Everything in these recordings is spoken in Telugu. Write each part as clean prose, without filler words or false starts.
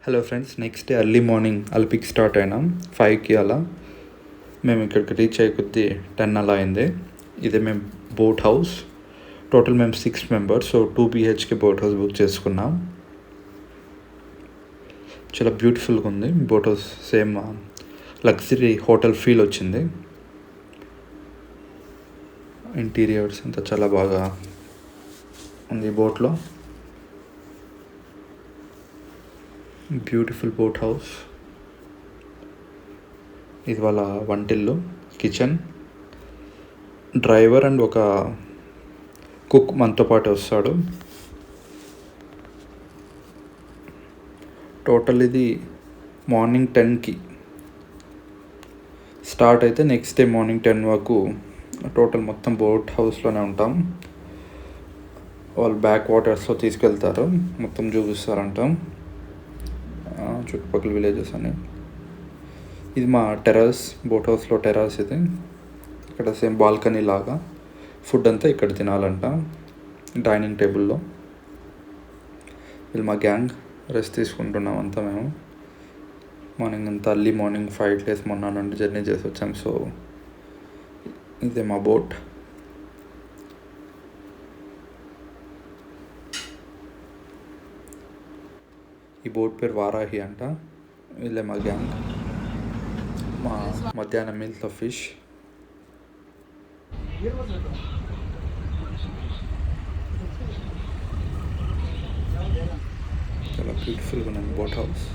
Hello friends, next day early morning అల్పిక్ స్టార్ట్ అయినాం 5కి అలా. మేము ఇక్కడికి రీచ్ అయ్యే కొద్దీ 10 అలా అయింది. ఇదే మేము బోట్ హౌస్. టోటల్ మేము 6 members, so 2 BHK boat house book చేసుకున్నాం. చాలా బ్యూటిఫుల్గా ఉంది boat house, same luxury hotel feel వచ్చింది. ఇంటీరియర్స్ అంతా చాలా బాగా ఉంది బోట్లో. Beautiful boat house. ఇది వాళ్ళ వంటిల్లు, కిచెన్, డ్రైవర్ అండ్ ఒక కుక్ మనతో పాటు వస్తాడు. టోటల్ ఇది మార్నింగ్ 10కి స్టార్ట్ అయితే నెక్స్ట్ డే మార్నింగ్ 10 వరకు టోటల్ మొత్తం బోట్ హౌస్లోనే ఉంటాం. వాళ్ళు బ్యాక్ వాటర్స్లో తీసుకెళ్తారు, మొత్తం చూపిస్తారంటాం చుట్టుపక్కల విలేజెస్ అని. ఇది మా టెర్రస్, బోట్ హౌస్లో టెర్రస్. ఇది ఇక్కడ సేమ్ బాల్కనీ లాగా. ఫుడ్ అంతా ఇక్కడ తినాలంట డైనింగ్ టేబుల్లో. వీళ్ళు మా గ్యాంగ్, రెస్ట్ తీసుకుంటున్నాం అంతా మేము. మార్నింగ్ అంతా అర్లీ మార్నింగ్ 5 days మొన్న నుండి జర్నీ చేసి వచ్చాం. సో ఇదే మా బోట్. ఈ బోట్ పేరు వారాహి అంట. వీళ్ళే మా గ్యాంగ్. మా మధ్యాహ్నం మీల్స్లో ఫిష్. చాలా బ్యూటిఫుల్గా ఉంది boat house.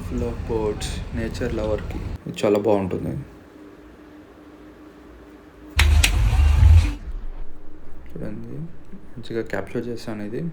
Full of birds. Nature లవర్కి ఇది చాలా బాగుంటుంది. చూడండి, మంచిగా క్యాప్చర్ చేశాను ఇది.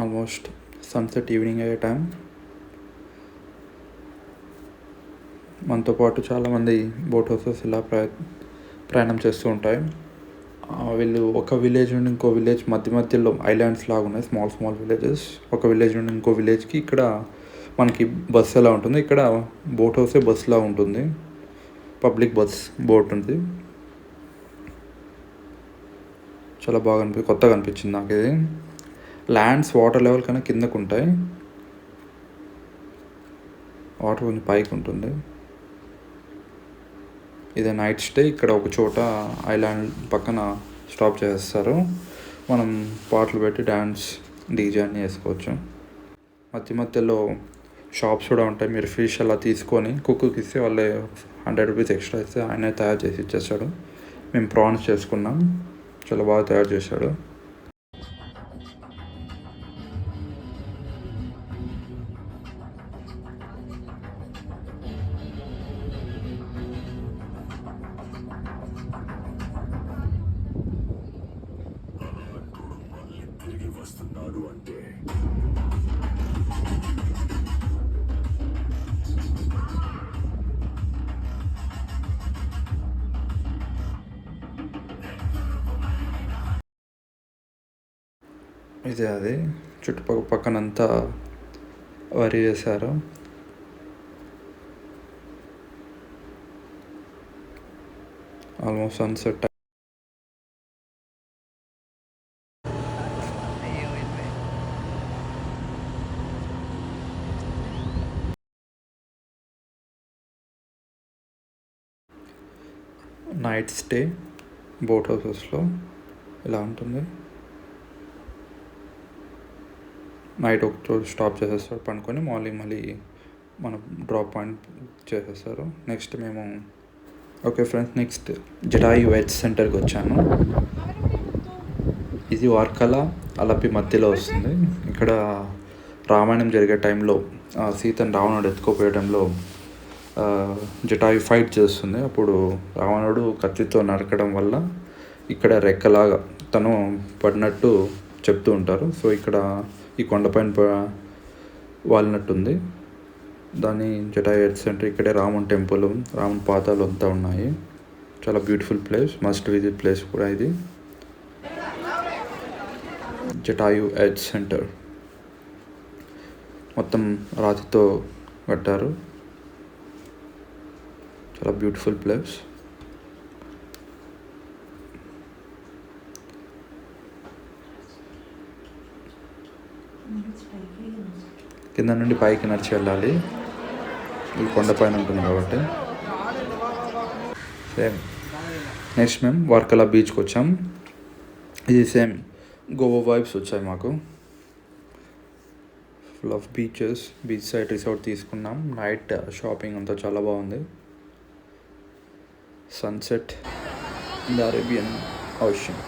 ఆల్మోస్ట్ సన్సెట్, ఈవినింగ్ అయ్యే టైం. మనతో పాటు చాలామంది బోట్ హౌసెస్ ఇలా ప్రయాణం చేస్తూ ఉంటాయి. వీళ్ళు ఒక విలేజ్ నుండి ఇంకో విలేజ్ మధ్యలో ఐలాండ్స్ లాగా ఉన్నాయి, స్మాల్ విలేజెస్. ఒక విలేజ్ నుండి ఇంకో విలేజ్కి ఇక్కడ మనకి బస్సు ఎలా ఉంటుంది, ఇక్కడ బోట్ హౌసే బస్సులా ఉంటుంది. పబ్లిక్ బస్ బోట్ ఉంది. చాలా బాగా కొత్తగా అనిపించింది నాకు ఇది. ల్యాండ్స్ వాటర్ లెవెల్ కన్నా కిందకు ఉంటాయి, వాటర్ కొంచెం పైకి ఉంటుంది. ఇదే నైట్ స్టే. ఇక్కడ ఒక చోట ఐలాండ్ పక్కన స్టాప్ చేస్తారు. మనం పాటలు పెట్టి డ్యాన్స్, డీజే అన్నీ వేసుకోవచ్చు. మధ్యలో షాప్స్ కూడా ఉంటాయి. మీరు ఫిష్ అలా తీసుకొని కుక్కి ఇస్తే వాళ్ళే 100 rupees ఎక్స్ట్రా ఇస్తే ఆయనే తయారు చేసి ఇచ్చేస్తాడు. మేము ప్రాన్స్ చేసుకున్నాం, చాలా బాగా తయారు చేశాడు. ఇదే అది పక్కనంతా వరి వేశారు. Almost sunset. Night stay boat హౌసెస్లో ఇలా ఉంటుంది. నైట్ ఒక రోజు స్టాప్ చేసేస్తాడు, పండుకొని మార్నింగ్ మళ్ళీ మన డ్రాప్ పాయింట్ చేసేస్తారు. నెక్స్ట్ మేము okay friends, next Jatayu veg సెంటర్కి వచ్చాను. ఇది వర్కల అలపి మధ్యలో వస్తుంది. ఇక్కడ రామాయణం జరిగే టైంలో సీతను రావణుడు ఎత్తుకోపోయడంలో జటాయు ఫైట్ చేస్తుంది. అప్పుడు రావణుడు కత్తితో నరకడం వల్ల ఇక్కడ రెక్కలాగా తను పడినట్టు చెప్తూ ఉంటారు. సో ఇక్కడ ఈ కొండపైన వాలినట్టుంది. దాని జటాయు ఎర్త్ సెంటర్. ఇక్కడే రాముని టెంపుల్, రాముని పాదాలు అంతా ఉన్నాయి. చాలా beautiful place, must visit place కూడా ఇది. జటాయు ఎర్త్ సెంటర్ మొత్తం రాతితో కట్టారు. చాలా బ్యూటిఫుల్ ప్లేస్. కింద నుండి పైకి నడిచి వెళ్ళాలి. ఇది కొండపైన ఉంటుంది కాబట్టి. సేమ్ నెక్స్ట్ మేము వర్కలా బీచ్కి వచ్చాం. ఇది సేమ్ గోవా వైబ్స్ వచ్చాయి మాకు. Full of beaches, beach side resort తీసుకున్నాం. నైట్ షాపింగ్ అంతా చాలా బాగుంది. Sunset in the Arabian ocean.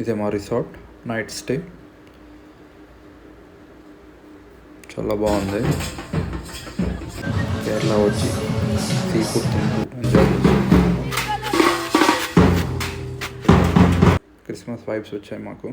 ఇదే మా రిసార్ట్ నైట్ స్టే. చాలా బాగుంది. కేరళ వచ్చి సీ ఫుడ్ తింటూ ఎంజాయ్ చేస్తున్నాము. క్రిస్మస్ వైబ్స్ వచ్చాయి మాకు.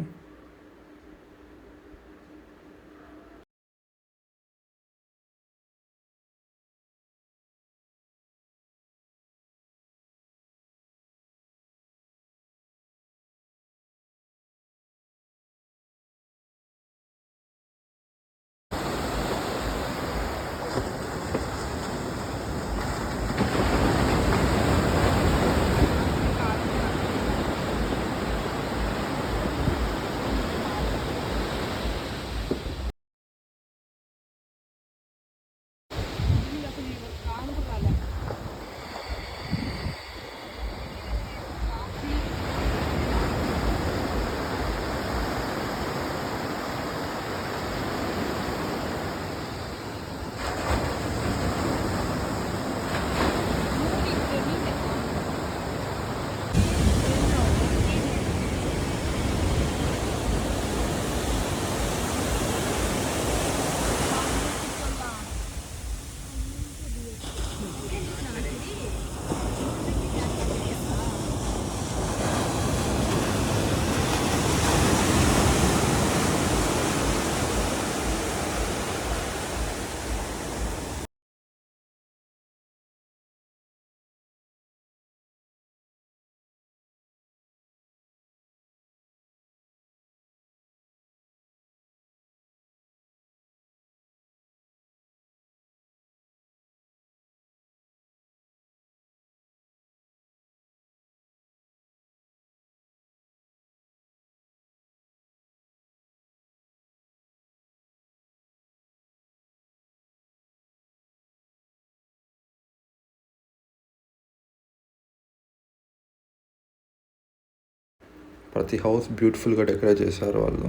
ప్రతి హౌస్ బ్యూటిఫుల్గా డెకరేట్ చేశారు వాళ్ళు.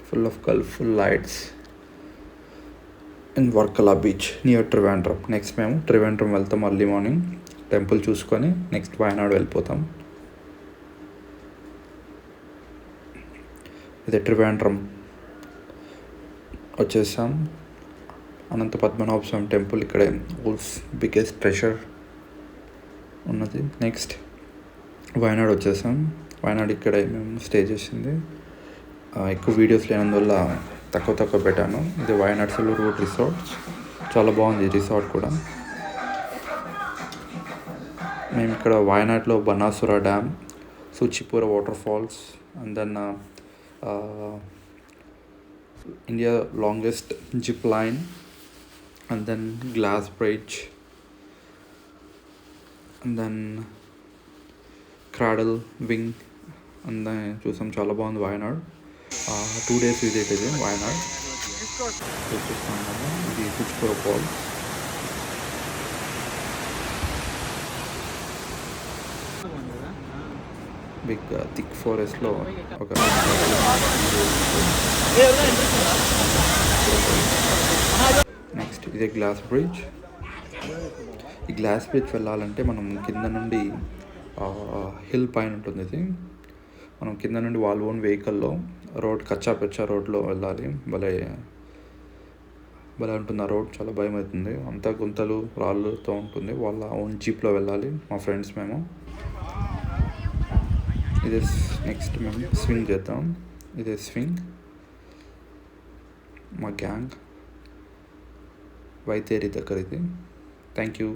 Full of colourful lights in Varkala beach near Trivandrum. Next మేము ట్రివాండ్రం వెళ్తాం అర్లీ మార్నింగ్. టెంపుల్ చూసుకొని నెక్స్ట్ వయనాడు వెళ్ళిపోతాం. ఇది ట్రివాండ్రం వచ్చేసాం. అనంత పద్మనాభ స్వామి టెంపుల్ ఇక్కడే ఊల్స్ బిగ్గెస్ట్ ట్రెషర్ ఉన్నది. నెక్స్ట్ వయనాడు వచ్చేసాం. వయనాడు ఇక్కడే మేము స్టే చేసింది. ఎక్కువ వీడియోస్ లేనందువల్ల తక్కువ పెట్టాను. ఇది వయనాడ్ సెలూర్ రూట్ రిసార్ట్. చాలా బాగుంది ఈ రిసార్ట్ కూడా. మేము ఇక్కడ వయనాడ్లో Banasura dam, Soochipara waterfalls, and then India longest zip line, and then glass bridge, and then cradle wing అంతా చూసాం. చాలా బాగుంది వాయనాడ్. 2 days విజిట్ ఇది వాయనాడ్. చూపిస్తాం కదా, ఇది పుచ్చుకూర ఫాల్స్. బిగ్ థిక్ ఫారెస్ట్లో ఒక నెక్స్ట్ ఇదే గ్లాస్ బ్రిడ్జ్. ఈ గ్లాస్ బ్రిడ్జ్ వెళ్ళాలంటే మనం కింద నుండి హిల్ పైన ఉంటుంది ఇది. మనం కింద నుండి వాళ్ళ ఓన్ వెహికల్లో రోడ్ కచ్చా పెచ్చా రోడ్లో వెళ్ళాలి. భలే ఉంటుంది ఆ రోడ్. చాలా భయం అవుతుంది. అంతా గుంతలు రాళ్ళతో ఉంటుంది. వాళ్ళ ఓన్ జీప్లో వెళ్ళాలి మా ఫ్రెండ్స్ మేము. ఇదే నెక్స్ట్ మేము స్వింగ్ చేద్దాం. ఇదే స్వింగ్ మా గ్యాంగ్ వైతేరి దగ్గర ఇది. Thank you.